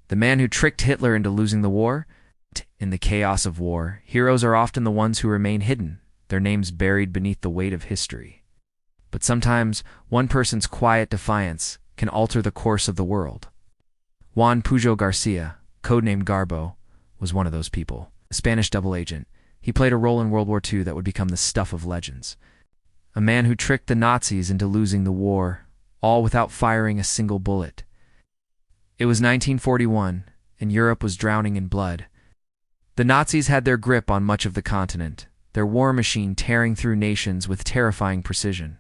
The man who tricked Hitler into losing the war? In the chaos of war, heroes are often the ones who remain hidden, their names buried beneath the weight of history. But sometimes, one person's quiet defiance can alter the course of the world. Juan Pujol García, codenamed Garbo, was one of those people. A Spanish double agent, he played a role in World War II that would become the stuff of legends. A man who tricked the Nazis into losing the war, all without firing a single bullet. It was 1941, and Europe was drowning in blood. The Nazis had their grip on much of the continent, their war machine tearing through nations with terrifying precision.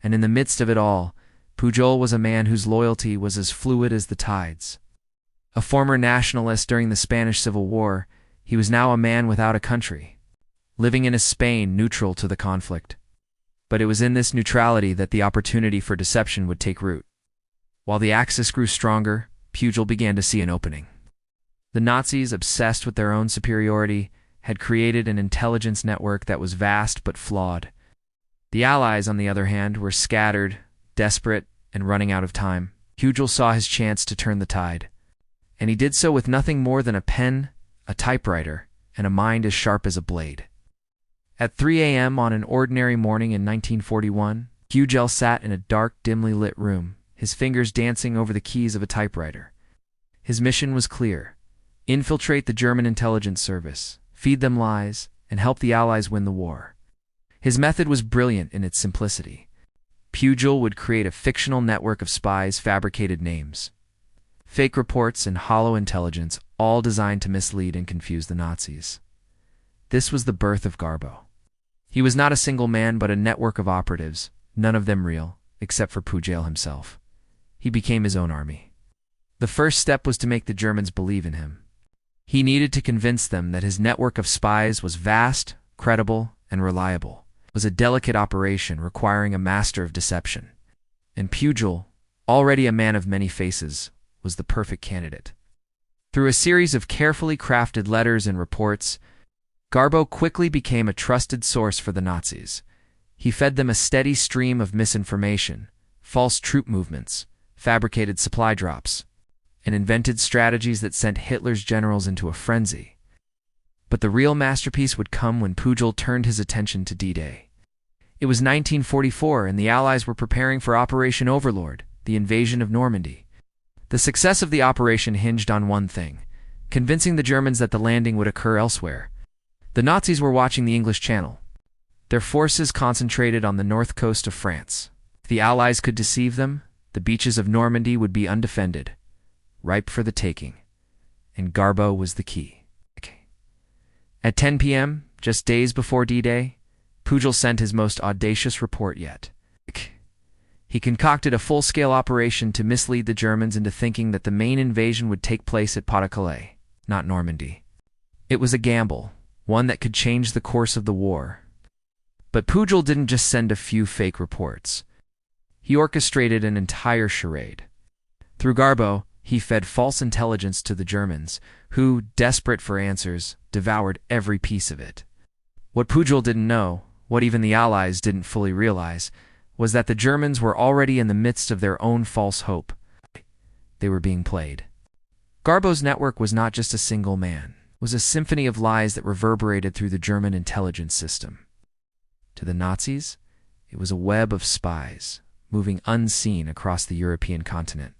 And in the midst of it all, Pujol was a man whose loyalty was as fluid as the tides. A former nationalist during the Spanish Civil War, he was now a man without a country, living in a Spain neutral to the conflict. But it was in this neutrality that the opportunity for deception would take root. While the Axis grew stronger, Pujol began to see an opening. The Nazis, obsessed with their own superiority, had created an intelligence network that was vast but flawed. The Allies, on the other hand, were scattered, desperate, and running out of time. Pujol saw his chance to turn the tide. And he did so with nothing more than a pen, a typewriter, and a mind as sharp as a blade. At 3 a.m. on an ordinary morning in 1941, Pujol sat in a dark, dimly lit room, his fingers dancing over the keys of a typewriter. His mission was clear: infiltrate the German intelligence service, feed them lies, and help the Allies win the war. His method was brilliant in its simplicity. Pujol would create a fictional network of spies, fabricated names, fake reports, and hollow intelligence, all designed to mislead and confuse the Nazis. This was the birth of Garbo. He was not a single man, but a network of operatives, none of them real, except for Pujol himself. He became his own army. The first step was to make the Germans believe in him. He needed to convince them that his network of spies was vast, credible, and reliable. It was a delicate operation requiring a master of deception. And Pujol, already a man of many faces, was the perfect candidate. Through a series of carefully crafted letters and reports, Garbo quickly became a trusted source for the Nazis. He fed them a steady stream of misinformation, false troop movements, fabricated supply drops, and invented strategies that sent Hitler's generals into a frenzy. But the real masterpiece would come when Pujol turned his attention to D-Day. It was 1944, and the Allies were preparing for Operation Overlord, the invasion of Normandy. The success of the operation hinged on one thing: convincing the Germans that the landing would occur elsewhere. The Nazis were watching the English Channel. Their forces concentrated on the north coast of France. If the Allies could deceive them, the beaches of Normandy would be undefended, ripe for the taking. And Garbo was the key. At 10 p.m., just days before D-Day, Pujol sent his most audacious report yet. He concocted a full-scale operation to mislead the Germans into thinking that the main invasion would take place at Pas-de-Calais, not Normandy. It was a gamble, one that could change the course of the war. But Pujol didn't just send a few fake reports. He orchestrated an entire charade. Through Garbo, he fed false intelligence to the Germans, who, desperate for answers, devoured every piece of it. What Pujol didn't know, what even the Allies didn't fully realize, was that the Germans were already in the midst of their own false hope. They were being played. Garbo's network was not just a single man. It was a symphony of lies that reverberated through the German intelligence system. To the Nazis, it was a web of spies, moving unseen across the European continent.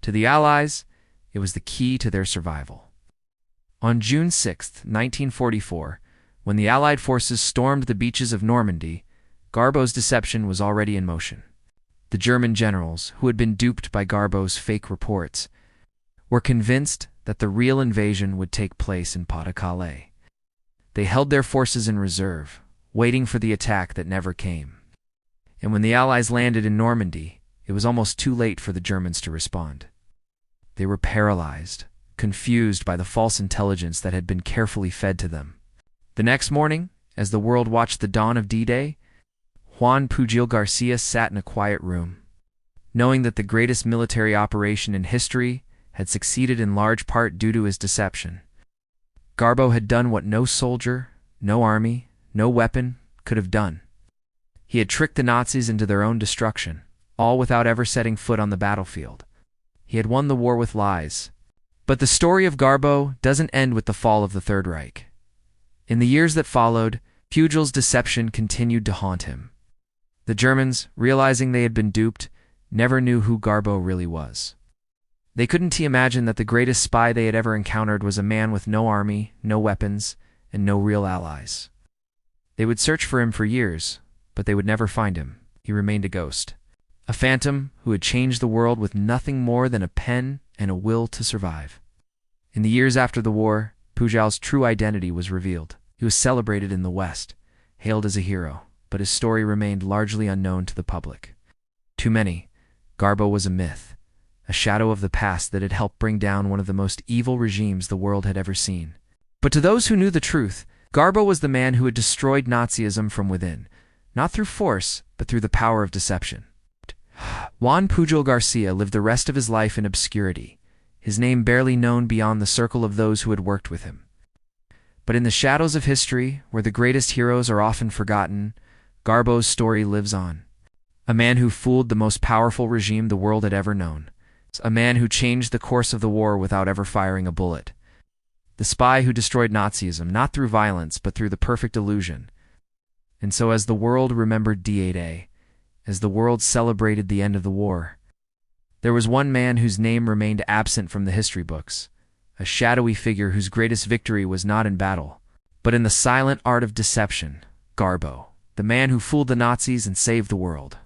To the Allies, it was the key to their survival. On June 6, 1944, when the Allied forces stormed the beaches of Normandy, Garbo's deception was already in motion. The German generals, who had been duped by Garbo's fake reports, were convinced that the real invasion would take place in Pas-de-Calais. They held their forces in reserve, waiting for the attack that never came. And when the Allies landed in Normandy, it was almost too late for the Germans to respond. They were paralyzed, confused by the false intelligence that had been carefully fed to them. The next morning, as the world watched the dawn of D-Day, Juan Pujol García sat in a quiet room, knowing that the greatest military operation in history had succeeded in large part due to his deception. Garbo had done what no soldier, no army, no weapon could have done. He had tricked the Nazis into their own destruction, all without ever setting foot on the battlefield. He had won the war with lies, But the story of Garbo doesn't end with the fall of the Third Reich. In the years that followed, Pujol's deception continued to haunt him. The Germans, realizing they had been duped, never knew who Garbo really was. They couldn't imagine that the greatest spy they had ever encountered was a man with no army, no weapons, and no real allies. They would search for him for years, but they would never find him. He remained a ghost. A phantom who had changed the world with nothing more than a pen and a will to survive. In the years after the war, Pujol's true identity was revealed. He was celebrated in the West, hailed as a hero, but his story remained largely unknown to the public. To many, Garbo was a myth, a shadow of the past that had helped bring down one of the most evil regimes the world had ever seen. But to those who knew the truth, Garbo was the man who had destroyed Nazism from within, not through force, but through the power of deception. Juan Pujol García lived the rest of his life in obscurity, his name barely known beyond the circle of those who had worked with him. But in the shadows of history, where the greatest heroes are often forgotten, Garbo's story lives on. A man who fooled the most powerful regime the world had ever known. A man who changed the course of the war without ever firing a bullet. The spy who destroyed Nazism, not through violence, but through the perfect illusion. And so as the world remembered D8A, as the world celebrated the end of the war, there was one man whose name remained absent from the history books, a shadowy figure whose greatest victory was not in battle, but in the silent art of deception, Garbo, the man who fooled the Nazis and saved the world.